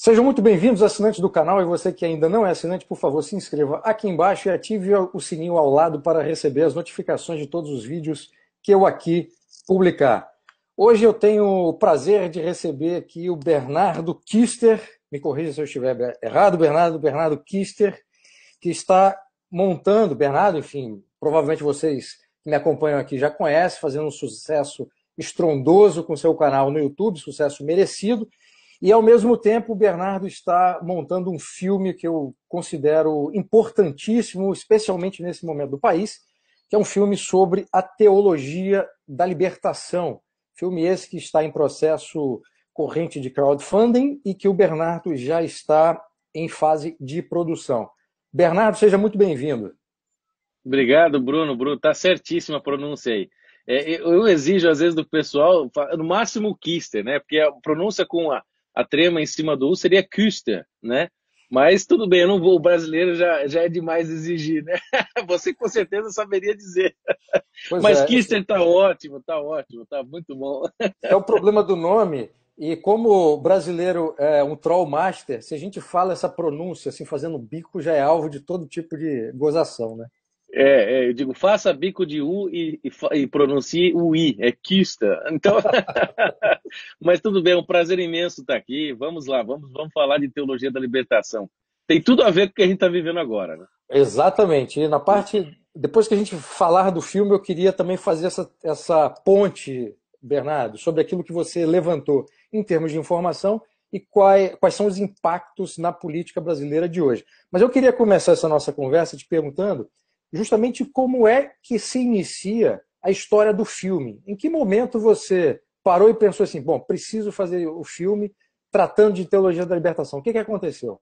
Sejam muito bem-vindos, assinantes do canal, e você que ainda não é assinante, por favor, se inscreva aqui embaixo e ative o sininho ao lado para receber as notificações de todos os vídeos que eu aqui publicar. Hoje eu tenho o prazer de receber aqui o Bernardo Kister, me corrija se eu estiver errado, Bernardo Kister, que está montando, Bernardo, enfim, provavelmente vocês que me acompanham aqui já conhecem, fazendo um sucesso estrondoso com seu canal no YouTube, sucesso merecido. E, ao mesmo tempo, o Bernardo está montando um filme que eu considero importantíssimo, especialmente nesse momento do país, que é um filme sobre a teologia da libertação. Filme esse que está em processo corrente de crowdfunding e que o Bernardo já está em fase de produção. Bernardo, seja muito bem-vindo. Obrigado, Bruno. Bruno, tá certíssima a pronúncia aí. Eu exijo, às vezes, do pessoal, no máximo, o Kister, né? Porque a pronúncia com a trema em cima do U seria Küster, né? Mas tudo bem, eu não vou, o brasileiro já é demais exigir, né? Você com certeza saberia dizer. Pois Mas é, Kister tá ótimo, tá muito bom. é o problema do nome. E como o brasileiro é um troll master, se a gente fala essa pronúncia assim, fazendo bico, já é alvo de todo tipo de gozação, né? Eu digo, faça bico de U e pronuncie o I, é Kista. Então, mas tudo bem, é um prazer imenso estar aqui. Vamos lá, vamos falar de teologia da libertação. Tem tudo a ver com o que a gente está vivendo agora, né? Exatamente. E na parte, depois que a gente falar do filme, eu queria também fazer essa ponte, Bernardo, sobre aquilo que você levantou em termos de informação e quais são os impactos na política brasileira de hoje. Mas eu queria começar essa nossa conversa te perguntando justamente como é que se inicia a história do filme. Em que momento você parou e pensou assim, bom, preciso fazer o filme tratando de teologia da libertação? O que aconteceu?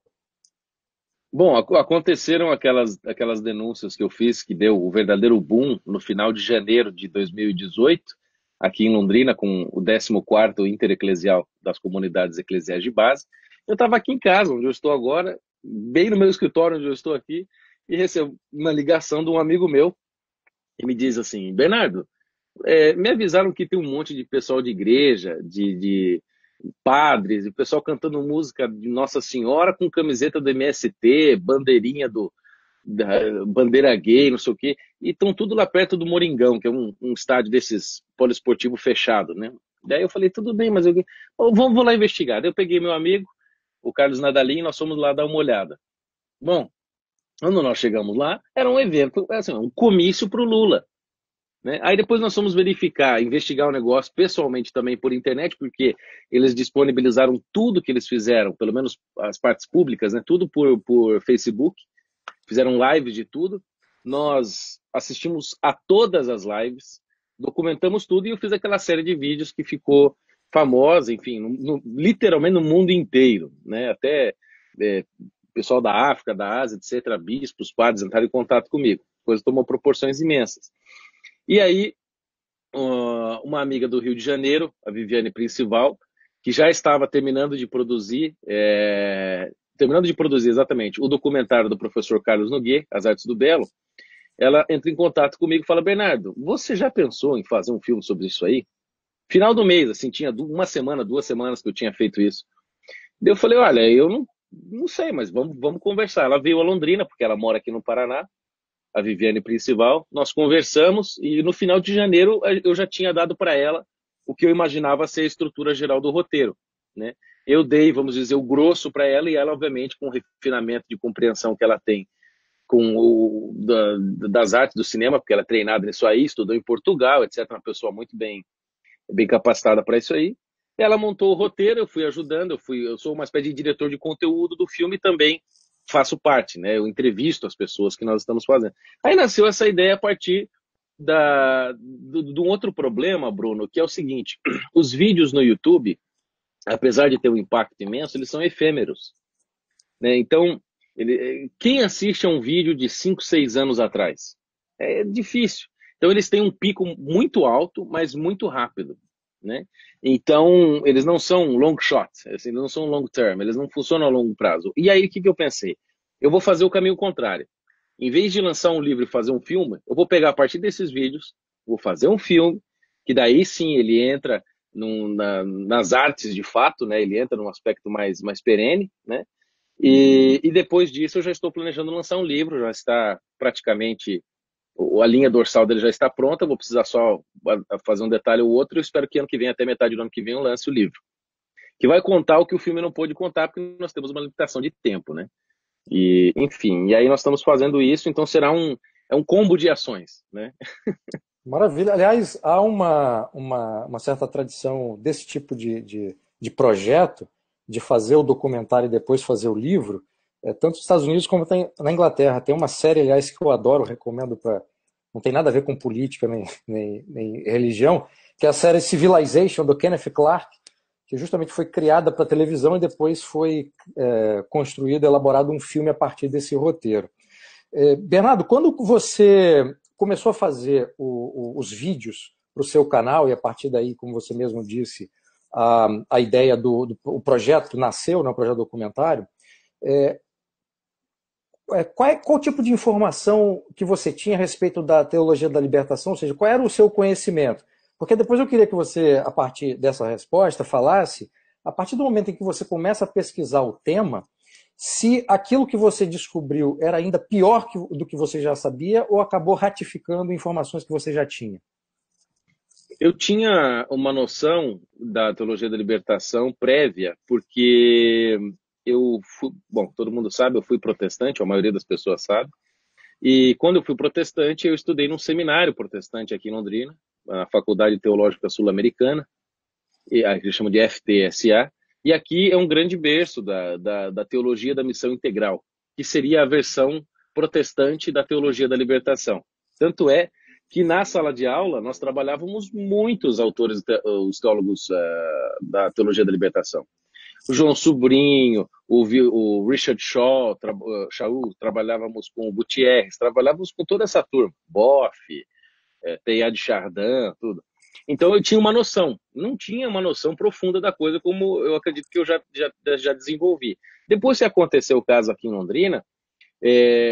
Bom, aconteceram aquelas denúncias que eu fiz que deu o verdadeiro boom no final de janeiro de 2018, aqui em Londrina, com o 14º Intereclesial das Comunidades Eclesiais de Base. Eu estava aqui em casa, onde eu estou agora, bem no meu escritório onde eu estou aqui, e recebo uma ligação de um amigo meu que me diz assim: Bernardo, me avisaram que tem um monte de pessoal de igreja, de padres, e o pessoal cantando música de Nossa Senhora com camiseta do MST, bandeirinha bandeira gay, não sei o quê, e estão tudo lá perto do Moringão, que é um estádio desses poliesportivo fechado, né? Daí eu falei, tudo bem, mas vou lá investigar. Daí eu peguei meu amigo, o Carlos Nadalim, e nós fomos lá dar uma olhada. Bom, quando nós chegamos lá, era um evento, assim, um comício para o Lula, né? Aí depois nós fomos verificar, investigar o negócio pessoalmente também por internet, porque eles disponibilizaram tudo que eles fizeram, pelo menos as partes públicas, né? Tudo por Facebook, fizeram lives de tudo. Nós assistimos a todas as lives, documentamos tudo e eu fiz aquela série de vídeos que ficou famosa, enfim, literalmente no mundo inteiro, né? Até pessoal da África, da Ásia, etc., bispos, padres entraram em contato comigo. A coisa tomou proporções imensas. E aí, uma amiga do Rio de Janeiro, a Viviane Principal, que já estava terminando de produzir exatamente o documentário do professor Carlos Nogueira, As Artes do Belo, ela entra em contato comigo e fala: Bernardo, você já pensou em fazer um filme sobre isso aí? Final do mês, assim, tinha uma semana, 2 semanas que eu tinha feito isso. Daí eu falei: olha, eu não sei, mas vamos conversar. Ela veio a Londrina, porque ela mora aqui no Paraná, a Viviane Principal, nós conversamos e no final de janeiro eu já tinha dado para ela o que eu imaginava ser a estrutura geral do roteiro, né? Eu dei, vamos dizer, o grosso para ela e ela, obviamente, com o refinamento de compreensão que ela tem das artes do cinema, porque ela é treinada nisso aí, estudou em Portugal, etc., uma pessoa muito bem capacitada para isso aí. Ela montou o roteiro, eu fui ajudando, eu sou uma espécie de diretor de conteúdo do filme também, faço parte, né? Eu entrevisto as pessoas que nós estamos fazendo. Aí nasceu essa ideia a partir de um outro problema, Bruno, que é o seguinte: os vídeos no YouTube, apesar de ter um impacto imenso, eles são efêmeros, né? Então, quem assiste a um vídeo de 5, 6 anos atrás? É difícil. Então, eles têm um pico muito alto, mas muito rápido, né? Então, eles não são long shot, assim, eles não são long term, eles não funcionam a longo prazo. E aí, o que eu pensei? Eu vou fazer o caminho contrário. Em vez de lançar um livro e fazer um filme, eu vou pegar a partir desses vídeos, vou fazer um filme, que daí sim ele entra nas artes de fato, né? Ele entra num aspecto mais perene, né? E depois disso eu já estou planejando lançar um livro, já está praticamente, a linha dorsal dele já está pronta, eu vou precisar só fazer um detalhe ou outro, eu espero que ano que vem, até metade do ano que vem, eu lance o livro, que vai contar o que o filme não pôde contar, porque nós temos uma limitação de tempo, né? E, enfim, e aí nós estamos fazendo isso, então será um combo de ações, né? Maravilha. Aliás, há uma certa tradição desse tipo de projeto, de fazer o documentário e depois fazer o livro, tanto nos Estados Unidos como tem na Inglaterra. Tem uma série, aliás, que eu adoro, recomendo para. Não tem nada a ver com política nem religião, que é a série Civilization, do Kenneth Clark, que justamente foi criada para televisão e depois foi construído, elaborado um filme a partir desse roteiro. Bernardo, quando você começou a fazer os vídeos para o seu canal, e a partir daí, como você mesmo disse, a ideia o projeto nasceu, né, o projeto documentário, qual tipo de informação que você tinha a respeito da teologia da libertação, ou seja, qual era o seu conhecimento? Porque depois eu queria que você, a partir dessa resposta, falasse, a partir do momento em que você começa a pesquisar o tema, se aquilo que você descobriu era ainda pior do que você já sabia ou acabou ratificando informações que você já tinha. Eu tinha uma noção da teologia da libertação prévia, porque eu fui, bom, todo mundo sabe, eu fui protestante, a maioria das pessoas sabe, e quando eu fui protestante, eu estudei num seminário protestante aqui em Londrina, na Faculdade Teológica Sul-Americana, que eles chamam de FTSA, e aqui é um grande berço da teologia da missão integral, que seria a versão protestante da teologia da libertação. Tanto é que na sala de aula nós trabalhávamos muitos autores, os teólogos da teologia da libertação. O João Sobrinho, o Richard Shaw, trabalhávamos com o Gutierrez, trabalhávamos com toda essa turma, Boff, Teilhard de Chardin, tudo. Então eu tinha uma noção, não tinha uma noção profunda da coisa como eu acredito que eu já desenvolvi. Depois que aconteceu o caso aqui em Londrina,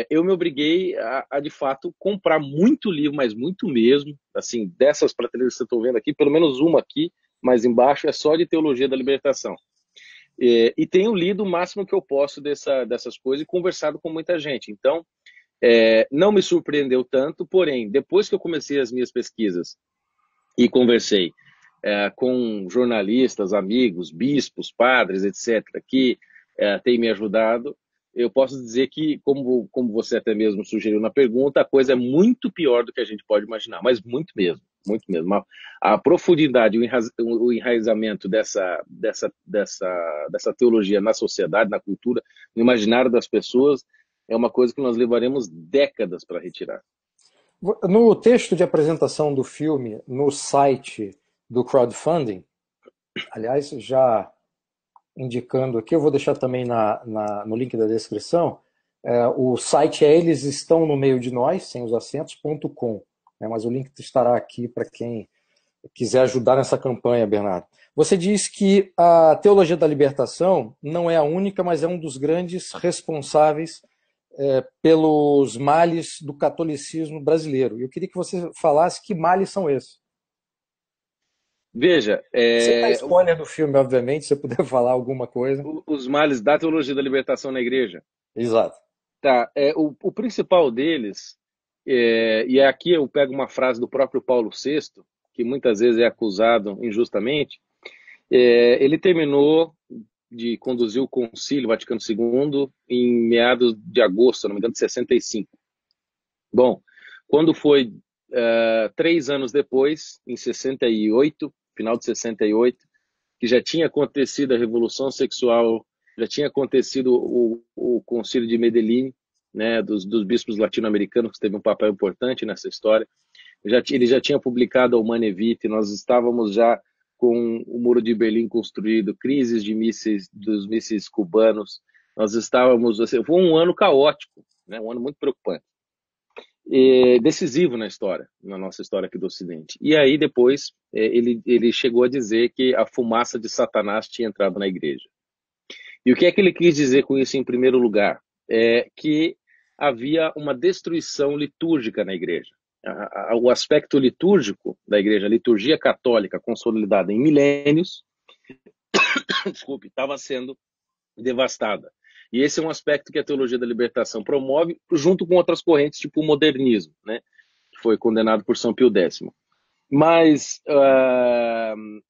eu me obriguei a de fato comprar muito livro, mas muito mesmo, assim, dessas prateleiras que vocês estão vendo aqui, pelo menos uma aqui, mais embaixo, é só de teologia da libertação. E tenho lido o máximo que eu posso dessas coisas e conversado com muita gente. Então, não me surpreendeu tanto, porém, depois que eu comecei as minhas pesquisas e conversei com jornalistas, amigos, bispos, padres, etc., que têm me ajudado, eu posso dizer que, como você até mesmo sugeriu na pergunta, a coisa é muito pior do que a gente pode imaginar, mas muito mesmo, muito mesmo. A profundidade, o enraizamento dessa teologia na sociedade, na cultura, no imaginário das pessoas, é uma coisa que nós levaremos décadas para retirar. No texto de apresentação do filme, no site do crowdfunding, aliás, já indicando aqui, eu vou deixar também no link da descrição, o site é Eles Estão no Meio de Nós, sem os acentos.com, mas o link estará aqui para quem quiser ajudar nessa campanha, Bernardo. Você diz que a teologia da libertação não é a única, mas é um dos grandes responsáveis pelos males do catolicismo brasileiro. Eu queria que você falasse que males são esses. Veja, Sem dar spoiler do filme, obviamente, se você puder falar alguma coisa. Os males da teologia da libertação na igreja. Exato. Tá, o principal deles, e aqui eu pego uma frase do próprio Paulo VI, que muitas vezes é acusado injustamente, ele terminou de conduzir o Concílio Vaticano II em meados de agosto, se não me engano, de 65. Bom, quando foi 3 anos depois, em 68, final de 68, que já tinha acontecido a Revolução Sexual, já tinha acontecido o Concílio de Medellín, né, dos bispos latino-americanos, que teve um papel importante nessa história. Ele já tinha publicado a Humanae Vitae, nós estávamos já com o Muro de Berlim construído, crises de mísseis, dos mísseis cubanos, nós estávamos, assim, foi um ano caótico, né, um ano muito preocupante. Decisivo na história, na nossa história aqui do Ocidente. E aí depois ele chegou a dizer que a fumaça de Satanás tinha entrado na igreja. E o que é que ele quis dizer com isso em primeiro lugar? Que havia uma destruição litúrgica na igreja. o aspecto litúrgico da igreja, a liturgia católica consolidada em milênios, desculpe, estava sendo devastada. E esse é um aspecto que a teologia da libertação promove, junto com outras correntes, tipo o modernismo, né, que foi condenado por São Pio X. Mas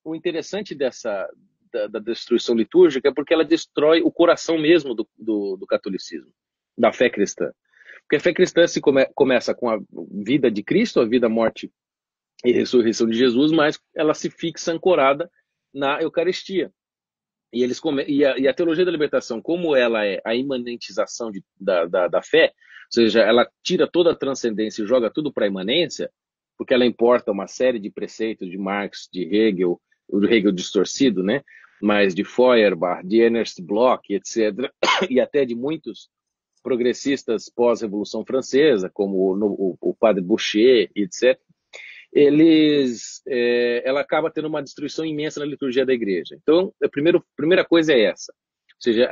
o interessante da destruição litúrgica é porque ela destrói o coração mesmo do catolicismo, da fé cristã. Porque a fé cristã começa com a vida de Cristo, a vida, morte e ressurreição de Jesus, mas ela se fixa ancorada na Eucaristia. E a teologia da libertação, como ela é a imanentização da fé, ou seja, ela tira toda a transcendência e joga tudo para a imanência, porque ela importa uma série de preceitos de Marx, de Hegel, o Hegel distorcido, né? Mas de Feuerbach, de Ernst Bloch, etc., e até de muitos progressistas pós-Revolução Francesa, como o padre Boucher, etc., ela acaba tendo uma destruição imensa na liturgia da igreja. Então, a primeira coisa é essa. Ou seja,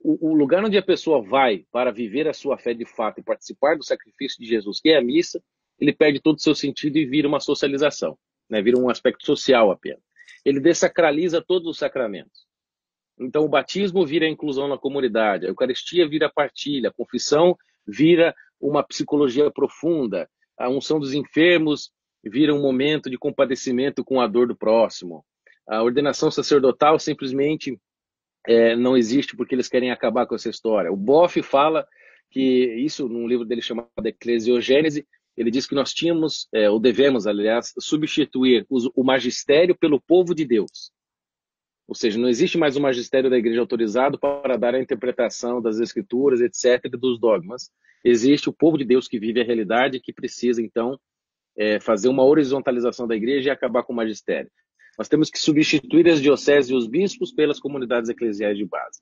o lugar onde a pessoa vai para viver a sua fé de fato e participar do sacrifício de Jesus, que é a missa, ele perde todo o seu sentido e vira uma socialização, né? Vira um aspecto social apenas. Ele desacraliza todos os sacramentos. Então, o batismo vira a inclusão na comunidade, a Eucaristia vira a partilha, a confissão vira uma psicologia profunda, a unção dos enfermos vira um momento de compadecimento com a dor do próximo. A ordenação sacerdotal simplesmente não existe porque eles querem acabar com essa história. O Boff fala que isso, num livro dele chamado Eclesiogênese, ele diz que nós tínhamos, ou devemos, aliás, substituir o magistério pelo povo de Deus. Ou seja, não existe mais o magistério da igreja autorizado para dar a interpretação das escrituras, etc., dos dogmas. Existe o povo de Deus que vive a realidade e que precisa, então, fazer uma horizontalização da igreja e acabar com o magistério. Nós temos que substituir as dioceses e os bispos pelas comunidades eclesiais de base.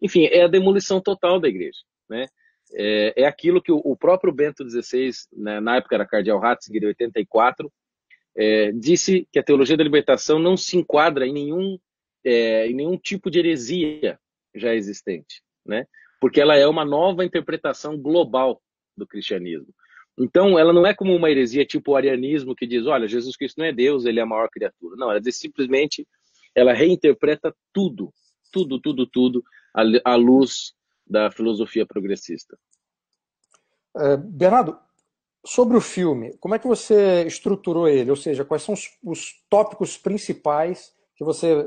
Enfim, é a demolição total da igreja, né? É aquilo que o próprio Bento XVI, né, na época era cardeal Ratzinger, em 84, disse que a teologia da libertação não se enquadra em nenhum tipo de heresia já existente, né? Porque ela é uma nova interpretação global do cristianismo. Então, ela não é como uma heresia tipo o arianismo que diz, olha, Jesus Cristo não é Deus, ele é a maior criatura. Não, ela diz simplesmente, ela reinterpreta tudo à luz da filosofia progressista. Bernardo, sobre o filme, como é que você estruturou ele? Ou seja, quais são os tópicos principais que você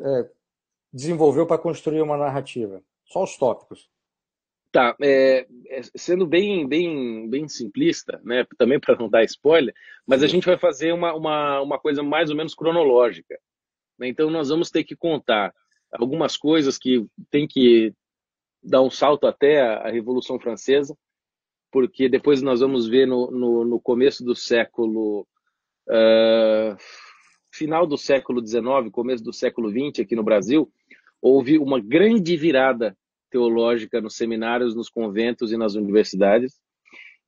desenvolveu para construir uma narrativa? Só os tópicos. Tá, sendo bem simplista, né, também para não dar spoiler, mas a gente vai fazer uma coisa mais ou menos cronológica, né? Então nós vamos ter que contar algumas coisas que tem que dar um salto até a Revolução Francesa, porque depois nós vamos ver no começo do século, final do século XIX, começo do século XX aqui no Brasil, houve uma grande virada teológica nos seminários, nos conventos e nas universidades,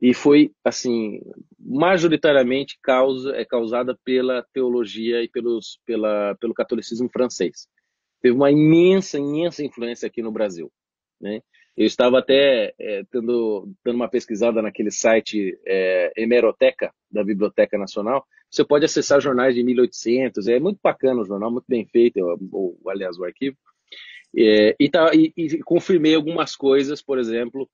e foi, assim, majoritariamente causada pela teologia e pelo catolicismo francês. Teve uma imensa influência aqui no Brasil, né? Eu estava até dando uma pesquisada naquele site Hemeroteca, da Biblioteca Nacional. Você pode acessar jornais de 1800, é muito bacana o jornal, muito bem feito, aliás, o arquivo. E confirmei algumas coisas, por exemplo,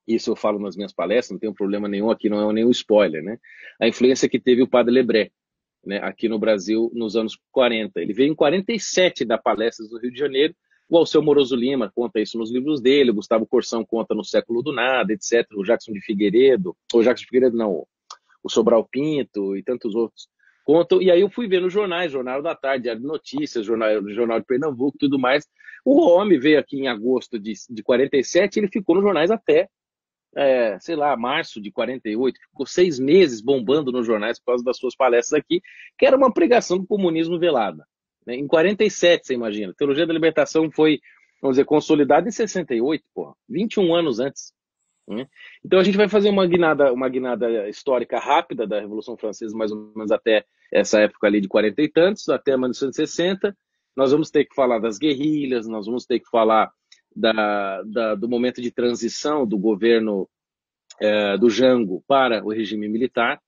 isso eu falo nas minhas palestras, não tem problema nenhum, aqui não é nenhum spoiler, né? A influência que teve o Padre Lebré, né, aqui no Brasil nos anos 40. Ele veio em 47 dar palestras no Rio de Janeiro, o Alceu Moroso Lima conta isso nos livros dele, o Gustavo Corsão conta no Século do Nada, etc., o Jackson de Figueiredo, o Sobral Pinto e tantos outros contam, e aí eu fui ver nos jornais, Jornal da Tarde, Diário de Notícias, Jornal de Pernambuco, tudo mais. O homem veio aqui em agosto de 47, ele ficou nos jornais até, sei lá, março de 48, ficou 6 meses bombando nos jornais por causa das suas palestras aqui, que era uma pregação do comunismo velada, né? Em 47, você imagina, a teologia da libertação foi, vamos dizer, consolidada em 68, 21 anos antes, né? Então a gente vai fazer uma guinada histórica rápida da Revolução Francesa, mais ou menos até essa época ali de 40 e tantos, até 1960. Nós vamos ter que falar das guerrilhas, nós vamos ter que falar do momento de transição do governo do Jango para o regime militar,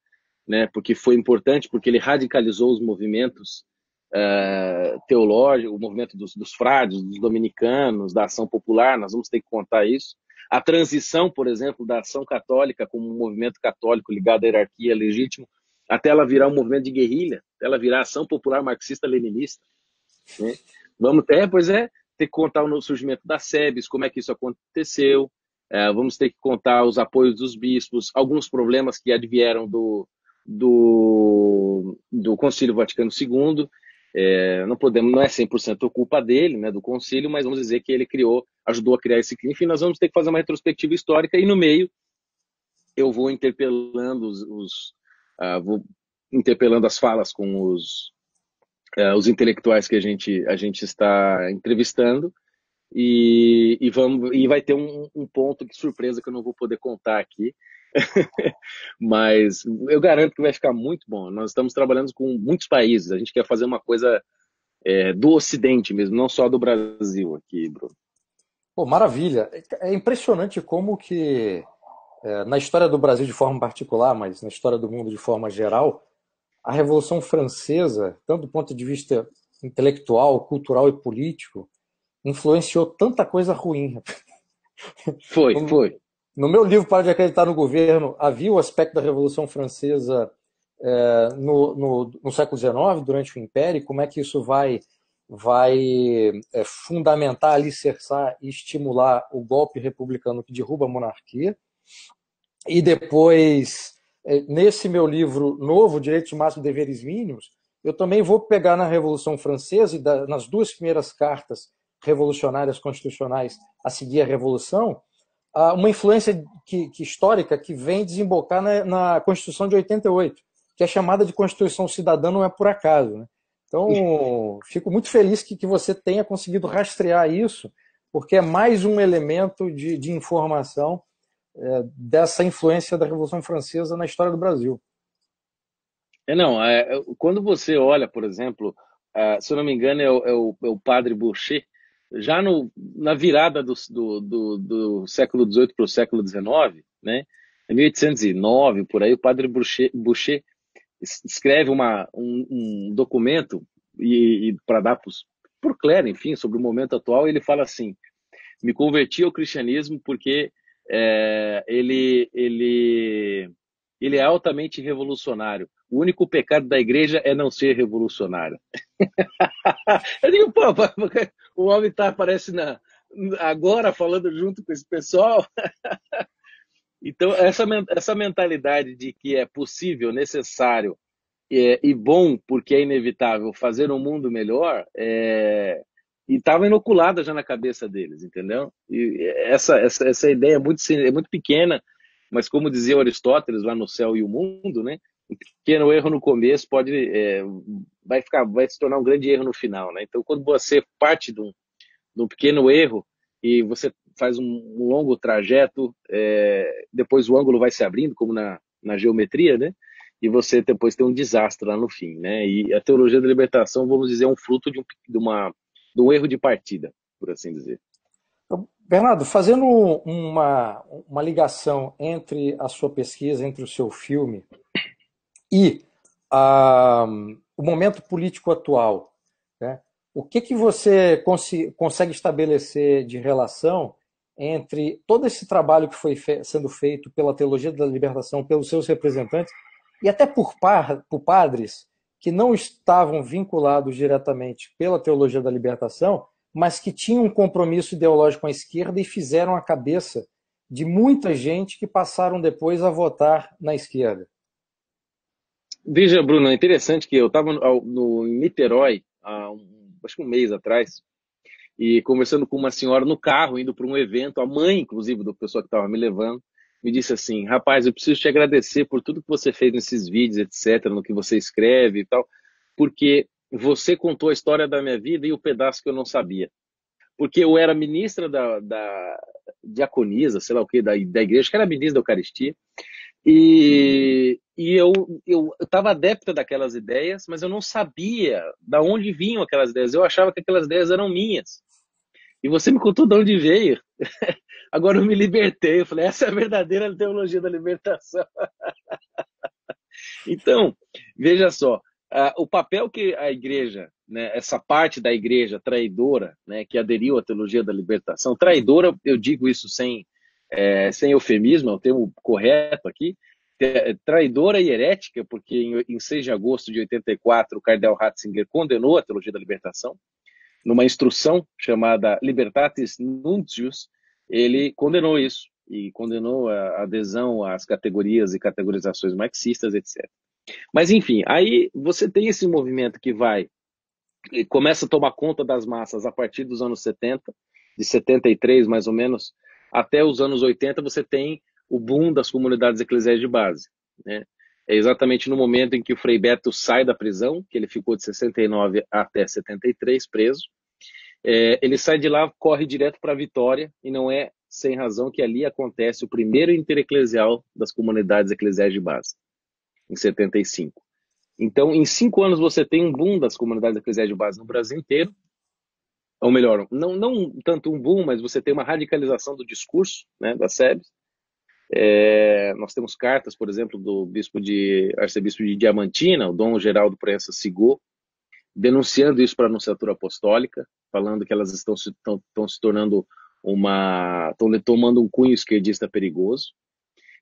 né? Porque foi importante, porque ele radicalizou os movimentos teológicos, o movimento dos frades, dos dominicanos, da ação popular, nós vamos ter que contar isso. A transição, por exemplo, da ação católica como um movimento católico ligado à hierarquia legítimo, até ela virar um movimento de guerrilha, até ela virar ação popular marxista-leninista, né? Vamos ter que contar o surgimento das SEBs, como é que isso aconteceu, vamos ter que contar os apoios dos bispos, alguns problemas que advieram do Concílio Vaticano II. Não é 100% culpa dele, né, do concílio, mas vamos dizer que ele ajudou a criar esse crime. Enfim, nós vamos ter que fazer uma retrospectiva histórica e no meio eu vou interpelando vou interpelando as falas com os intelectuais que a gente está entrevistando e vai ter um ponto de surpresa que eu não vou poder contar aqui, mas eu garanto que vai ficar muito bom. Nós estamos trabalhando com muitos países, a gente quer fazer uma coisa do Ocidente mesmo, não só do Brasil aqui, Bruno. Pô, maravilha. É impressionante como que, na história do Brasil de forma particular, mas na história do mundo de forma geral, a Revolução Francesa, tanto do ponto de vista intelectual, cultural e político, influenciou tanta coisa ruim. Foi, No, foi. no meu livro Para de Acreditar no Governo, havia o aspecto da Revolução Francesa no século XIX, durante o Império, como é que isso vai fundamentar, alicerçar e estimular o golpe republicano que derruba a monarquia. E depois, nesse meu livro novo, Direitos Máximos e Deveres Mínimos, eu também vou pegar na Revolução Francesa e nas duas primeiras cartas revolucionárias constitucionais a seguir a Revolução, uma influência histórica que vem desembocar na Constituição de 88, que é chamada de Constituição Cidadã, não é por acaso, né? Então, fico muito feliz que você tenha conseguido rastrear isso, porque é mais um elemento de informação dessa influência da Revolução Francesa na história do Brasil. Não, quando você olha, por exemplo, se eu não me engano, é o padre Boucher, já na virada do século XVIII para o século XIX, né? Em 1809, por aí, o padre Boucher escreve um documento e para dar por claro, enfim, sobre o momento atual, ele fala assim: me converti ao cristianismo porque ele é altamente revolucionário. O único pecado da igreja é não ser revolucionário. Eu digo, pô, o homem parece agora falando junto com esse pessoal. Então, essa mentalidade de que é possível, necessário e bom, porque é inevitável, fazer um mundo melhor, e estava inoculada já na cabeça deles, entendeu? E essa ideia é muito pequena, mas como dizia Aristóteles lá no Céu e o Mundo, né? Um pequeno erro no começo vai se tornar um grande erro no final, né? Então, quando você parte de um pequeno erro e você faz um longo trajeto, depois o ângulo vai se abrindo, como na geometria, né? E você depois tem um desastre lá no fim, né? E a teologia da libertação, vamos dizer, é um fruto de um erro de partida, por assim dizer. Bernardo, fazendo uma ligação entre a sua pesquisa, entre o seu filme e o momento político atual, né? O que você consegue estabelecer de relação entre todo esse trabalho que foi sendo feito pela teologia da libertação, pelos seus representantes, e até por padres que não estavam vinculados diretamente pela teologia da libertação, mas que tinham um compromisso ideológico com a esquerda e fizeram a cabeça de muita gente que passaram depois a votar na esquerda? Veja, Bruno, é interessante que eu estava em Niterói, acho que um mês atrás, e conversando com uma senhora no carro, indo para um evento, a mãe, inclusive, da pessoa que estava me levando, me disse assim: rapaz, eu preciso te agradecer por tudo que você fez nesses vídeos, etc., no que você escreve e tal, porque você contou a história da minha vida e o pedaço que eu não sabia. Porque eu era ministra da diaconisa, sei lá o que, da igreja, que era ministra da Eucaristia, e eu estava adepta daquelas ideias, mas eu não sabia de onde vinham aquelas ideias. Eu achava que aquelas ideias eram minhas. E você me contou de onde veio. Agora eu me libertei. Eu falei, essa é a verdadeira teologia da libertação. Então, veja só, o papel que a igreja, né, essa parte da igreja traidora, né, que aderiu à teologia da libertação, traidora, eu digo isso sem eufemismo, é o termo correto aqui, traidora e herética, porque em 6 de agosto de 84, o cardeal Ratzinger condenou a teologia da libertação, numa instrução chamada Libertatis Nuntius, ele condenou isso, e condenou a adesão às categorias e categorizações marxistas, etc. Mas, enfim, aí você tem esse movimento que começa a tomar conta das massas a partir dos anos 70, de 73 mais ou menos, até os anos 80, você tem o boom das comunidades eclesiais de base, né? É exatamente no momento em que o Frei Beto sai da prisão, que ele ficou de 69 até 73 preso. Ele sai de lá, corre direto para Vitória, e não é sem razão que ali acontece o primeiro intereclesial das comunidades eclesiais de base, em 75. Então, em 5 anos, você tem um boom das comunidades eclesiais de base no Brasil inteiro, ou melhor, não tanto um boom, mas você tem uma radicalização do discurso, né, das SEBs. Nós temos cartas, por exemplo, do arcebispo de Diamantina, o Dom Geraldo Proença Sigô, denunciando isso para a Anunciatura Apostólica, falando que elas estão se tornando estão tomando um cunho esquerdista perigoso.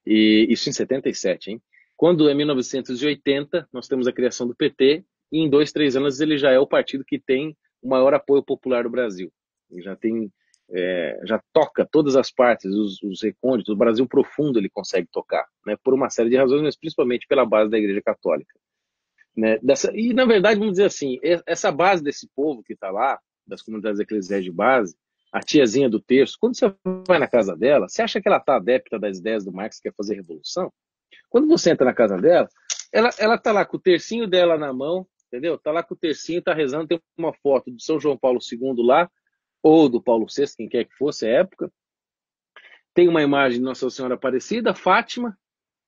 E isso em 77, hein? Quando, em 1980, nós temos a criação do PT, e em 2, 3 anos ele já é o partido que tem o maior apoio popular do Brasil. Ele já toca todas as partes, os recônditos, o Brasil profundo ele consegue tocar, né, por uma série de razões, mas principalmente pela base da Igreja Católica. Né, e, na verdade, vamos dizer assim, essa base desse povo que está lá, das comunidades eclesiais de base, a tiazinha do terço, quando você vai na casa dela, você acha que ela está adepta das ideias do Marx, que quer fazer revolução? Quando você entra na casa dela, ela tá lá com o tercinho dela na mão, entendeu? Tá lá com o tercinho, tá rezando, tem uma foto de São João Paulo II lá, ou do Paulo VI, quem quer que fosse a época. Tem uma imagem de Nossa Senhora Aparecida, Fátima,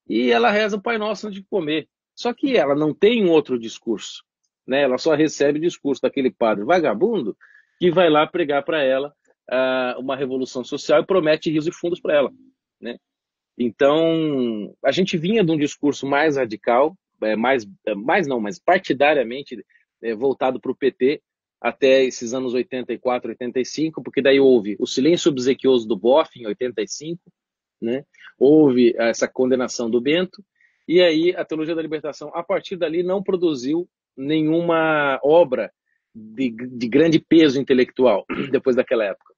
e ela reza o Pai Nosso antes de comer. Só que ela não tem um outro discurso, né? Ela só recebe o discurso daquele padre vagabundo que vai lá pregar para ela uma revolução social e promete rios e fundos para ela, né? Então, a gente vinha de um discurso mais radical, mas partidariamente voltado para o PT, até esses anos 84, 85, porque daí houve o silêncio obsequioso do Boff, em 85, né? Houve essa condenação do Bento, e aí a Teologia da Libertação, a partir dali, não produziu nenhuma obra de grande peso intelectual depois daquela época.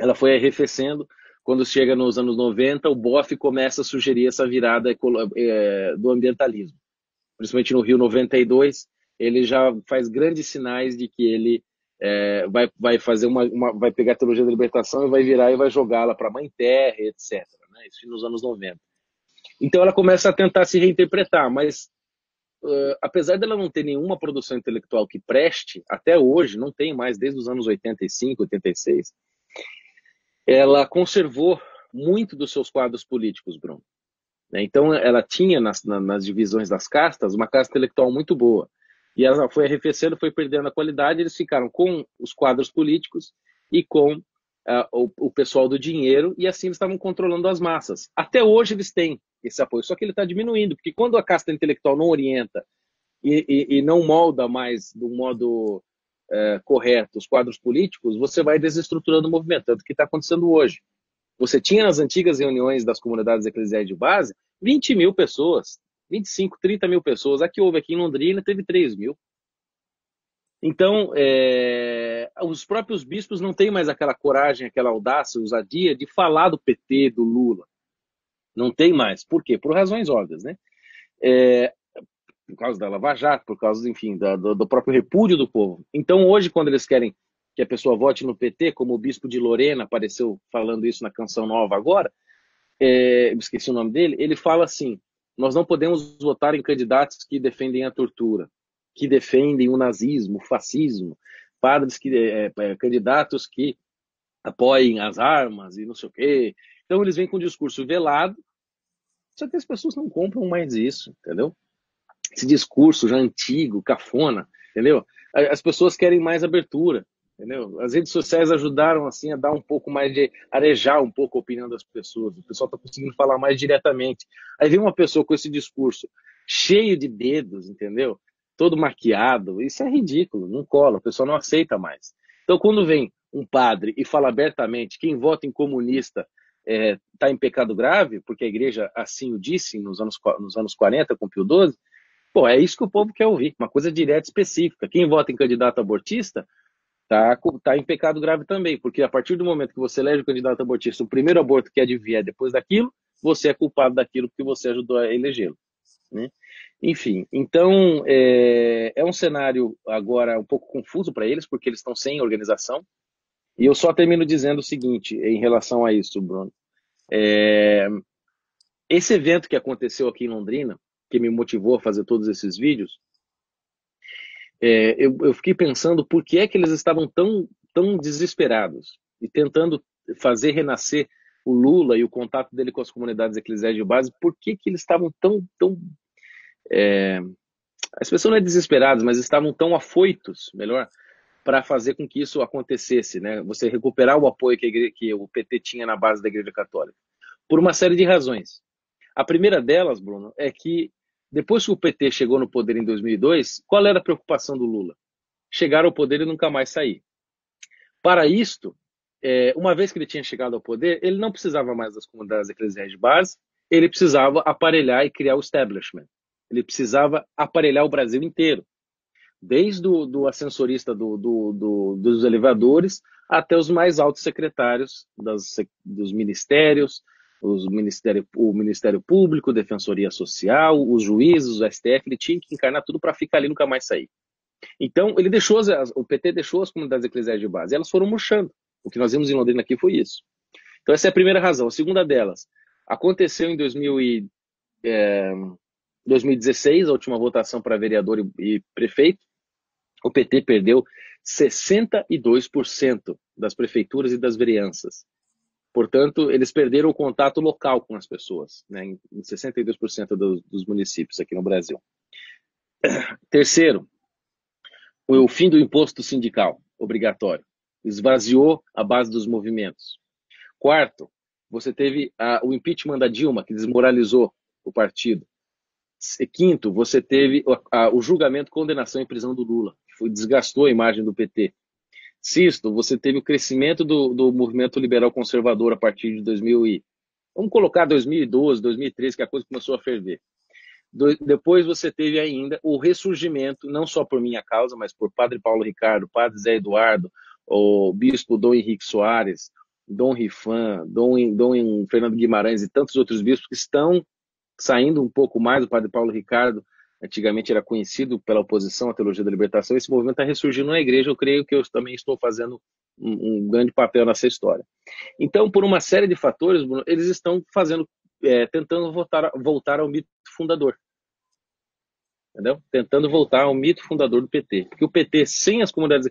Ela foi arrefecendo. Quando chega nos anos 90, o Boff começa a sugerir essa virada do ambientalismo. Principalmente no Rio 92, ele já faz grandes sinais de que ele vai fazer vai pegar a teologia da libertação e vai virar e vai jogá-la para a Mãe Terra, etc. Né? Isso nos anos 90. Então ela começa a tentar se reinterpretar, mas apesar dela não ter nenhuma produção intelectual que preste, até hoje, não tem mais, desde os anos 85, 86, ela conservou muito dos seus quadros políticos, Bruno. Então, ela tinha nas divisões das castas uma casta intelectual muito boa. E ela foi arrefecendo, foi perdendo a qualidade, eles ficaram com os quadros políticos e com o pessoal do dinheiro, e assim eles estavam controlando as massas. Até hoje eles têm esse apoio, só que ele está diminuindo, porque quando a casta intelectual não orienta e não molda mais do modo correto os quadros políticos, você vai desestruturando o movimento, tanto que está acontecendo hoje. Você tinha nas antigas reuniões das comunidades eclesiais de base 20 mil pessoas, 25, 30 mil pessoas. Aqui em Londrina teve 3 mil. Então, os próprios bispos não têm mais aquela coragem, aquela audácia, ousadia de falar do PT, do Lula. Não tem mais. Por quê? Por razões óbvias, né? Por causa da Lava Jato, por causa, enfim, do próprio repúdio do povo. Então, hoje, quando eles querem que a pessoa vote no PT, como o bispo de Lorena apareceu falando isso na Canção Nova agora, esqueci o nome dele, ele fala assim: nós não podemos votar em candidatos que defendem a tortura, que defendem o nazismo, o fascismo, candidatos que apoiem as armas e não sei o quê. Então, eles vêm com um discurso velado, só que as pessoas não compram mais isso, entendeu? Esse discurso já antigo, cafona, entendeu? As pessoas querem mais abertura, entendeu? As redes sociais ajudaram assim a dar um pouco mais de arejar um pouco a opinião das pessoas. O pessoal está conseguindo falar mais diretamente. Aí vem uma pessoa com esse discurso cheio de dedos, entendeu? Todo maquiado. Isso é ridículo, não cola, o pessoal não aceita mais. Então, quando vem um padre e fala abertamente quem vota em comunista está em pecado grave, porque a igreja assim o disse nos anos 40 com Pio XII, pô, é isso que o povo quer ouvir, uma coisa direta e específica. Quem vota em candidato abortista tá em pecado grave também, porque a partir do momento que você elege o candidato abortista, o primeiro aborto que advier depois daquilo, você é culpado daquilo que você ajudou a elegê-lo, né? Enfim, então é um cenário agora um pouco confuso para eles, porque eles estão sem organização. E eu só termino dizendo o seguinte em relação a isso, Bruno. Esse evento que aconteceu aqui em Londrina, que me motivou a fazer todos esses vídeos, eu fiquei pensando por que é que eles estavam tão desesperados e tentando fazer renascer o Lula e o contato dele com as comunidades eclesiais de base, por que que eles estavam tão as pessoas não é desesperadas, mas estavam tão afoitos, melhor, para fazer com que isso acontecesse, né? Você recuperar o apoio que o PT tinha na base da Igreja Católica, por uma série de razões. A primeira delas, Bruno, é que depois que o PT chegou no poder em 2002, qual era a preocupação do Lula? Chegar ao poder e nunca mais sair. Para isto, uma vez que ele tinha chegado ao poder, ele não precisava mais das comunidades eclesiais de base, ele precisava aparelhar e criar o establishment. Ele precisava aparelhar o Brasil inteiro, desde do ascensorista dos elevadores até os mais altos secretários dos ministérios, o Ministério Público, Defensoria Social, os juízes, o STF, ele tinha que encarnar tudo para ficar ali e nunca mais sair. Então, o PT deixou as comunidades eclesiais de base, elas foram murchando. O que nós vimos em Londrina aqui foi isso. Então, essa é a primeira razão. A segunda delas, aconteceu em 2016, a última votação para vereador e prefeito. O PT perdeu 62% das prefeituras e das vereanças. Portanto, eles perderam o contato local com as pessoas, né, em 62% dos municípios aqui no Brasil. Terceiro, o fim do imposto sindical obrigatório. Esvaziou a base dos movimentos. Quarto, você teve o impeachment da Dilma, que desmoralizou o partido. Quinto, você teve o julgamento, condenação e prisão do Lula, que desgastou a imagem do PT. Sexto, você teve o crescimento do movimento liberal conservador a partir de vamos colocar 2012, 2013, que a coisa começou a ferver. Depois você teve ainda o ressurgimento, não só por minha causa, mas por Padre Paulo Ricardo, Padre Zé Eduardo, o Bispo Dom Henrique Soares, Dom Rifan, Dom Fernando Guimarães e tantos outros bispos que estão saindo um pouco mais. O Padre Paulo Ricardo, antigamente era conhecido pela oposição à teologia da libertação. Esse movimento está ressurgindo na igreja. Eu creio que eu também estou fazendo um grande papel nessa história. Então, por uma série de fatores, Bruno, eles estão tentando voltar ao mito fundador. Entendeu? Tentando voltar ao mito fundador do PT. Porque o PT, sem as comunidades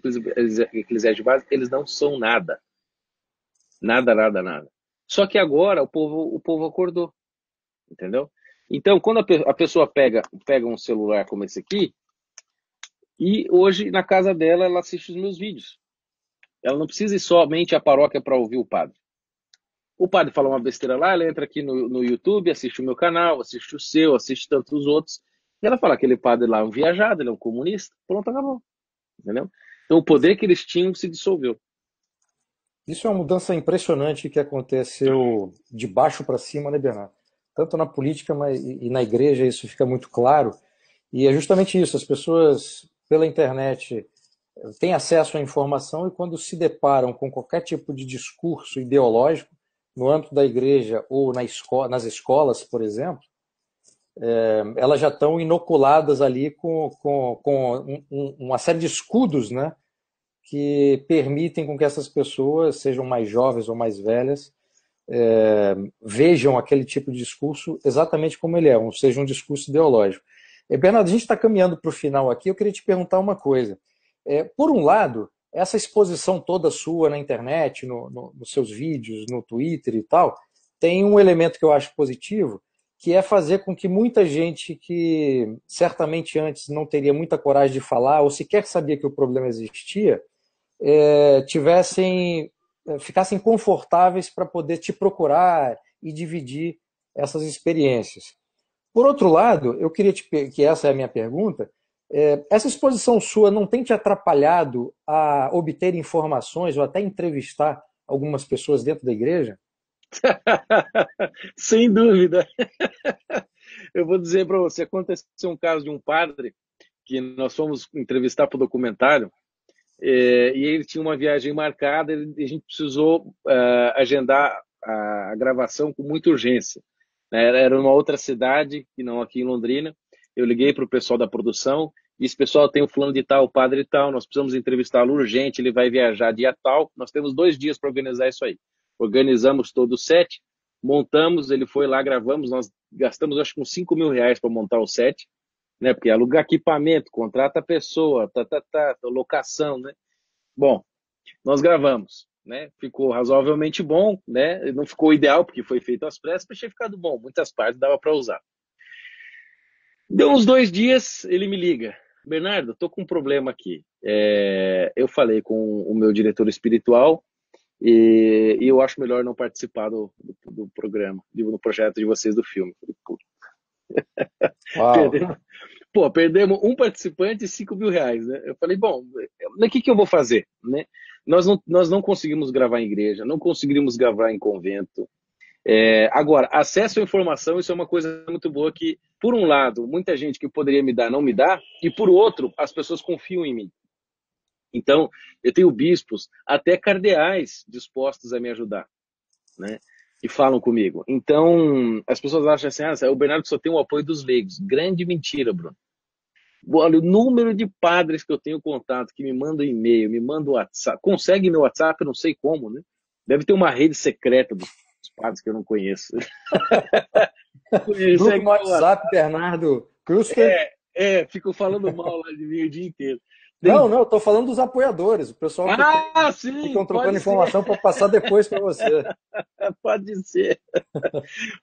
eclesiais de base, eles não são nada. Nada, nada, nada. Só que agora o povo acordou. Entendeu? Então, quando a pessoa pega um celular como esse aqui, e hoje na casa dela ela assiste os meus vídeos. Ela não precisa ir somente à paróquia para ouvir o padre. O padre fala uma besteira lá, ela entra aqui no YouTube, assiste o meu canal, assiste o seu, assiste tantos outros, e ela fala: aquele padre lá é um viajado, ele é um comunista. Pronto, acabou. Entendeu? Então o poder que eles tinham se dissolveu. Isso é uma mudança impressionante que aconteceu de baixo para cima, né, Bernardo? Tanto na política e na igreja isso fica muito claro. E é justamente isso, as pessoas pela internet têm acesso à informação e quando se deparam com qualquer tipo de discurso ideológico, no âmbito da igreja ou nas escolas, por exemplo, elas já estão inoculadas ali com uma série de escudos, né, que permitem com que essas pessoas, sejam mais jovens ou mais velhas, vejam aquele tipo de discurso exatamente como ele é, seja um discurso ideológico. Bernardo, a gente está caminhando para o final aqui, eu queria te perguntar uma coisa. Por um lado, essa exposição toda sua na internet, nos seus vídeos, no Twitter e tal, tem um elemento que eu acho positivo, que é fazer com que muita gente que certamente antes não teria muita coragem de falar ou sequer sabia que o problema existia, ficassem confortáveis para poder te procurar e dividir essas experiências. Por outro lado, eu queria que essa é a minha pergunta, essa exposição sua não tem te atrapalhado a obter informações ou até entrevistar algumas pessoas dentro da igreja? Sem dúvida. Eu vou dizer para você, aconteceu um caso de um padre que nós fomos entrevistar para o documentário, e ele tinha uma viagem marcada e a gente precisou agendar a gravação com muita urgência. Era numa outra cidade, que não aqui em Londrina. Eu liguei para o pessoal da produção, disse, pessoal, tem o fulano de tal, o padre e tal, nós precisamos entrevistá-lo urgente, ele vai viajar dia tal, nós temos 2 dias para organizar isso aí. Organizamos todo o set, montamos, ele foi lá, gravamos, nós gastamos acho que uns R$ 5.000 para montar o set, né? Porque alugar equipamento, contrata a pessoa, locação, né? Bom, nós gravamos, né? Ficou razoavelmente bom, né? Não ficou ideal porque foi feito às pressas, mas tinha ficado bom. Muitas partes dava para usar. Deu uns 2 dias, ele me liga. Bernardo, tô com um problema aqui. Eu falei com o meu diretor espiritual e eu acho melhor não participar do programa, do projeto de vocês do filme. Uau! Perdemos, perdemos um participante e R$ 5.000, né? Eu falei, bom, o que eu vou fazer, né? Nós não conseguimos gravar em igreja, não conseguimos gravar em convento. Agora, acesso à informação, isso é uma coisa muito boa que, por um lado, muita gente que poderia me dar não me dá, e por outro, as pessoas confiam em mim. Então, eu tenho bispos, até cardeais, dispostos a me ajudar, né? E falam comigo. Então, as pessoas acham assim, o Bernardo só tem o apoio dos leigos. Grande mentira, Bruno. Olha, o número de padres que eu tenho contato, que me mandam e-mail, me mandam WhatsApp, consegue meu WhatsApp, eu não sei como, né? Deve ter uma rede secreta dos padres que eu não conheço. Grupo Consegue no meu WhatsApp. WhatsApp, Bernardo Krusker. Fico falando mal lá de mim o dia inteiro. Não, não, eu estou falando dos apoiadores, o pessoal que Sim, ficam trocando pode ser. informação para passar depois para você. Pode ser.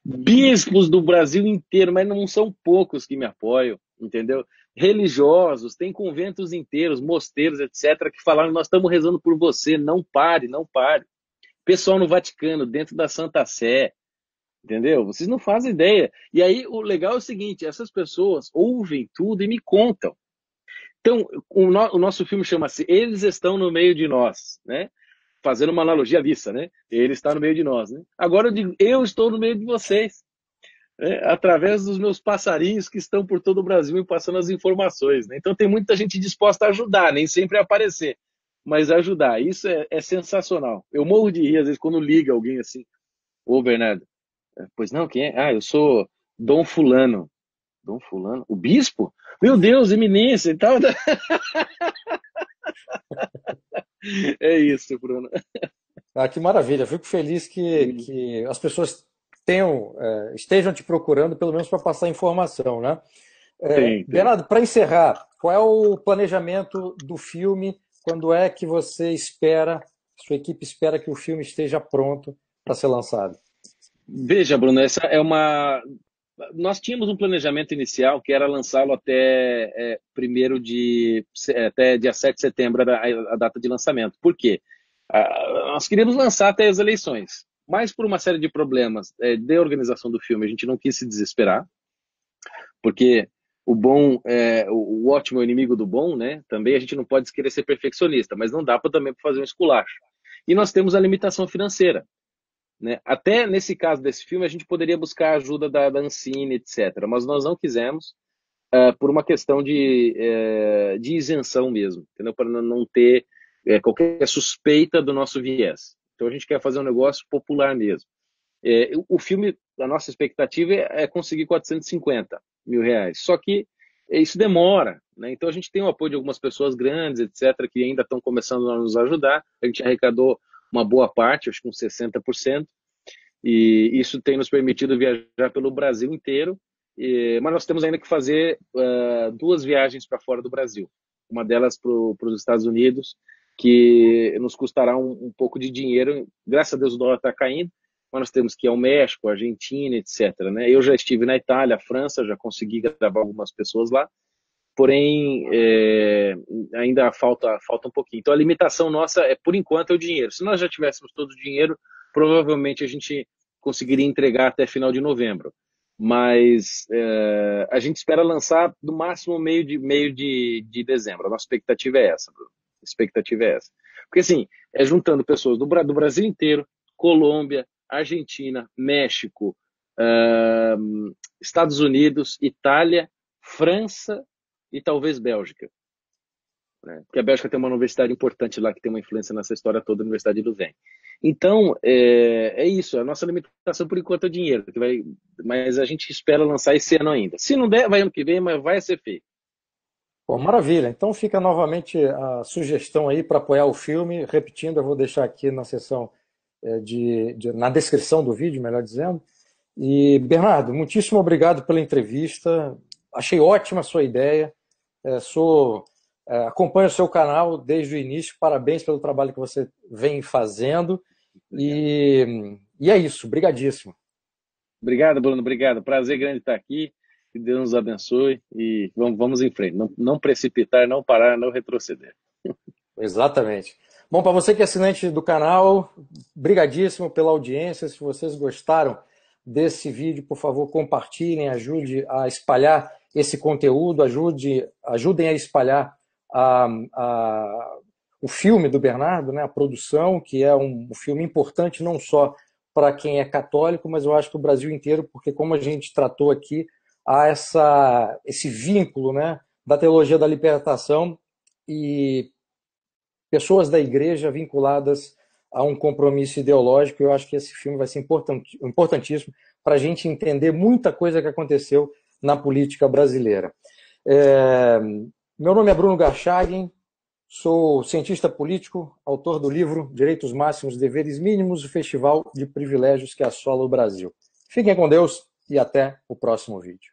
Bispos do Brasil inteiro, mas não são poucos que me apoiam, entendeu? Religiosos, tem conventos inteiros, mosteiros, etc., que falaram, nós estamos rezando por você, não pare, não pare. Pessoal no Vaticano, dentro da Santa Sé, entendeu? Vocês não fazem ideia. E aí, o legal é o seguinte, essas pessoas ouvem tudo e me contam. Então, o nosso filme chama-se Eles Estão no Meio de Nós, né? Fazendo uma analogia à missa, né? Ele está no meio de nós, né? Agora eu digo, eu estou no meio de vocês, né? Através dos meus passarinhos que estão por todo o Brasil e passando as informações, né? Então tem muita gente disposta a ajudar, nem sempre a aparecer, mas a ajudar. Isso é sensacional. Eu morro de rir, às vezes, quando liga alguém assim, ô Bernardo, pois não, quem é? Eu sou Dom Fulano. Dom Fulano? O bispo? Meu Deus, eminência e tal. É isso, Bruno. Ah, que maravilha, fico feliz que as pessoas estejam te procurando, pelo menos para passar informação, né? Tem. Bernardo, para encerrar, qual é o planejamento do filme? Quando é que você espera, sua equipe espera que o filme esteja pronto para ser lançado? Veja, Bruno, essa é uma. Nós tínhamos um planejamento inicial que era lançá-lo até dia 7 de setembro, era a data de lançamento. Por quê? Nós queríamos lançar até as eleições, mas por uma série de problemas de organização do filme, a gente não quis se desesperar, porque o ótimo é o inimigo do bom, né? Também a gente não pode querer ser perfeccionista, mas não dá para também fazer um esculacho. E nós temos a limitação financeira, né? Até nesse caso desse filme, a gente poderia buscar a ajuda da Ancine, etc. Mas nós não quisemos, por uma questão de isenção mesmo, entendeu? Para não ter qualquer suspeita do nosso viés. Então a gente quer fazer um negócio popular mesmo. O filme, a nossa expectativa é conseguir R$ 450.000. Só que isso demora, né? Então a gente tem o apoio de algumas pessoas grandes, etc., que ainda estão começando a nos ajudar. A gente arrecadou uma boa parte, acho que uns 60%, e isso tem nos permitido viajar pelo Brasil inteiro, mas nós temos ainda que fazer 2 viagens para fora do Brasil. Uma delas para os Estados Unidos, que nos custará um pouco de dinheiro. Graças a Deus o dólar está caindo, mas nós temos que ir ao México, Argentina, etc., né? Eu já estive na Itália, França, já consegui gravar algumas pessoas lá, porém ainda falta um pouquinho. Então a limitação nossa por enquanto, é o dinheiro. Se nós já tivéssemos todo o dinheiro, provavelmente a gente conseguiria entregar até final de novembro. mas a gente espera lançar no máximo meio de dezembro. A nossa expectativa é essa, Bruno. A expectativa é essa. Porque assim, é juntando pessoas do Brasil inteiro, Colômbia, Argentina, México, Estados Unidos, Itália, França e talvez Bélgica, né? Porque a Bélgica tem uma universidade importante lá que tem uma influência nessa história toda, a Universidade de Louvain. Então, é isso. A nossa limitação, por enquanto, é o dinheiro, mas a gente espera lançar esse ano ainda. Se não der, vai ano que vem, mas vai ser feito. Pô, maravilha. Então fica novamente a sugestão aí para apoiar o filme. Repetindo, eu vou deixar aqui na seção na descrição do vídeo, melhor dizendo. E, Bernardo, muitíssimo obrigado pela entrevista. Achei ótima a sua ideia. Acompanho o seu canal desde o início. Parabéns pelo trabalho que você vem fazendo. E é isso. Obrigadíssimo. Obrigado, Bruno. Obrigado. Prazer grande estar aqui. Que Deus nos abençoe e vamos em frente. Não precipitar, não parar, não retroceder. Exatamente. Bom, para você que é assinante do canal, brigadíssimo pela audiência. Se vocês gostaram desse vídeo, por favor, compartilhem, ajude a espalhar esse conteúdo, ajudem a espalhar o filme do Bernardo, né, a produção, que é um filme importante não só para quem é católico, mas eu acho que o Brasil inteiro, porque como a gente tratou aqui, há esse vínculo, né, da teologia da libertação e pessoas da igreja vinculadas a um compromisso ideológico. Eu acho que esse filme vai ser importantíssimo para a gente entender muita coisa que aconteceu na política brasileira. Meu nome é Bruno Garchagen, sou cientista político, autor do livro Direitos Máximos, Deveres Mínimos, o festival de privilégios que assola o Brasil. Fiquem com Deus e até o próximo vídeo.